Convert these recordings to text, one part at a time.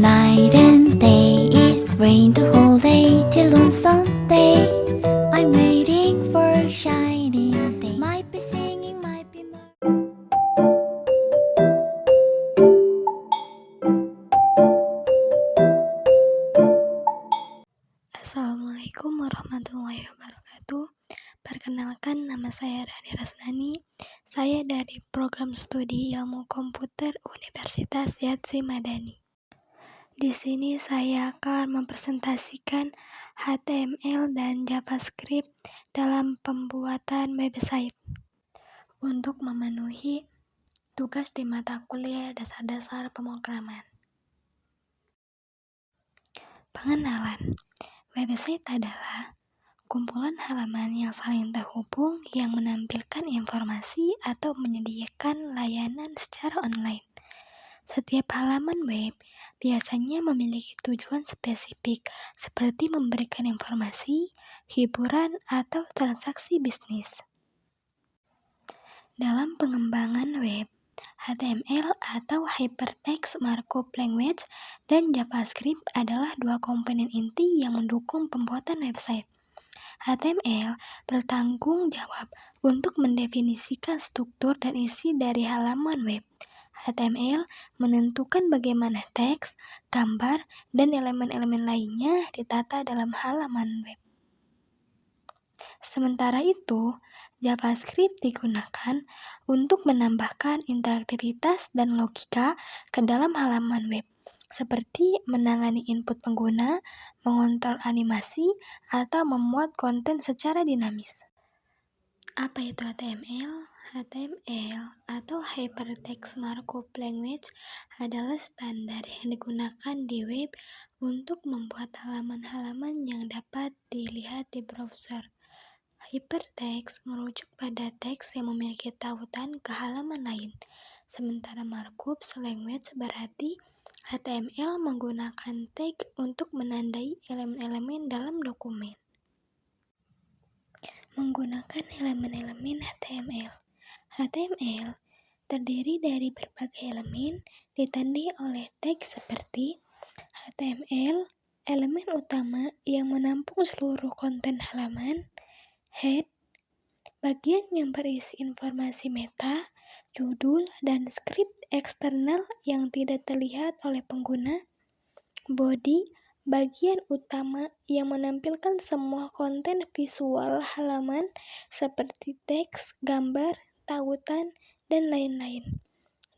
night and day. It rained the whole day till on Sunday. I'm waiting for a shining day. Might be singing, might be Assalamualaikum warahmatullahi wabarakatuh. Perkenalkan, nama saya Rani Rasnani. Saya dari Program Studi Ilmu Komputer Universitas Yatsi Madani. Di sini saya akan mempresentasikan HTML dan JavaScript dalam pembuatan website untuk memenuhi tugas di mata kuliah dasar-dasar pemrograman. Pengenalan. Website adalah kumpulan halaman yang saling terhubung yang menampilkan informasi atau menyediakan layanan secara online. Setiap halaman web biasanya memiliki tujuan spesifik seperti memberikan informasi, hiburan, atau transaksi bisnis. Dalam pengembangan web, HTML atau Hypertext Markup Language dan JavaScript adalah dua komponen inti yang mendukung pembuatan website. HTML bertanggung jawab untuk mendefinisikan struktur dan isi dari halaman web. HTML menentukan bagaimana teks, gambar, dan elemen-elemen lainnya ditata dalam halaman web. Sementara itu, JavaScript digunakan untuk menambahkan interaktivitas dan logika ke dalam halaman web, seperti menangani input pengguna, mengontrol animasi, atau memuat konten secara dinamis. Apa itu HTML? HTML atau Hypertext Markup Language adalah standar yang digunakan di web untuk membuat halaman-halaman yang dapat dilihat di browser. Hypertext merujuk pada teks yang memiliki tautan ke halaman lain, sementara markup language berarti HTML menggunakan tag untuk menandai elemen-elemen dalam dokumen. Menggunakan elemen-elemen HTML. HTML terdiri dari berbagai elemen ditandai oleh tag seperti HTML, elemen utama yang menampung seluruh konten halaman, head, bagian yang berisi informasi meta, judul, dan skrip eksternal yang tidak terlihat oleh pengguna, body, bagian utama yang menampilkan semua konten visual halaman seperti teks, gambar, tautan, dan lain-lain,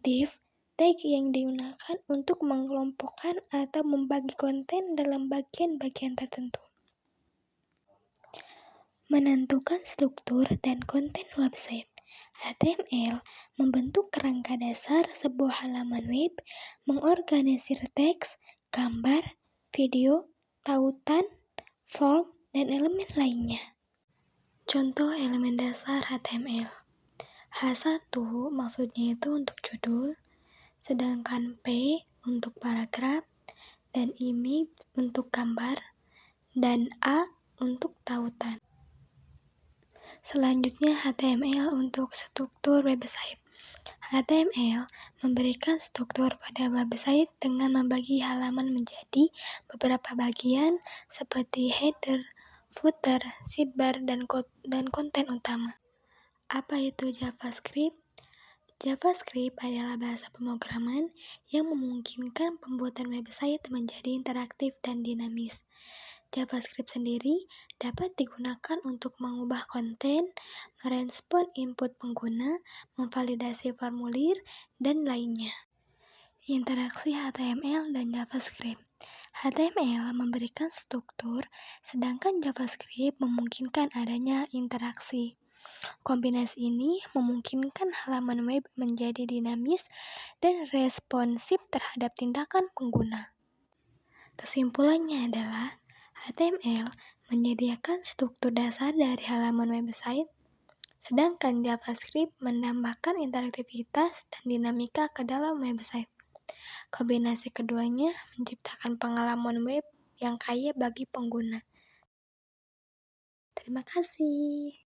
div, tag yang digunakan untuk mengelompokkan atau membagi konten dalam bagian-bagian tertentu. Menentukan struktur dan konten website. HTML membentuk kerangka dasar sebuah halaman web, mengorganisir teks, gambar, video, tautan, form, dan elemen lainnya. Contoh elemen dasar HTML. H1 maksudnya itu untuk judul, sedangkan P untuk paragraf, dan image untuk gambar, dan A untuk tautan. Selanjutnya HTML untuk struktur website. HTML memberikan struktur pada website dengan membagi halaman menjadi beberapa bagian seperti header, footer, sidebar, dan konten utama. Apa itu JavaScript? JavaScript adalah bahasa pemrograman yang memungkinkan pembuatan website menjadi interaktif dan dinamis. JavaScript sendiri dapat digunakan untuk mengubah konten, merespon input pengguna, memvalidasi formulir, dan lainnya. Interaksi HTML dan JavaScript. HTML memberikan struktur, sedangkan JavaScript memungkinkan adanya interaksi. Kombinasi ini memungkinkan halaman web menjadi dinamis dan responsif terhadap tindakan pengguna. Kesimpulannya adalah HTML menyediakan struktur dasar dari halaman website, sedangkan JavaScript menambahkan interaktivitas dan dinamika ke dalam website. Kombinasi keduanya menciptakan pengalaman web yang kaya bagi pengguna. Terima kasih.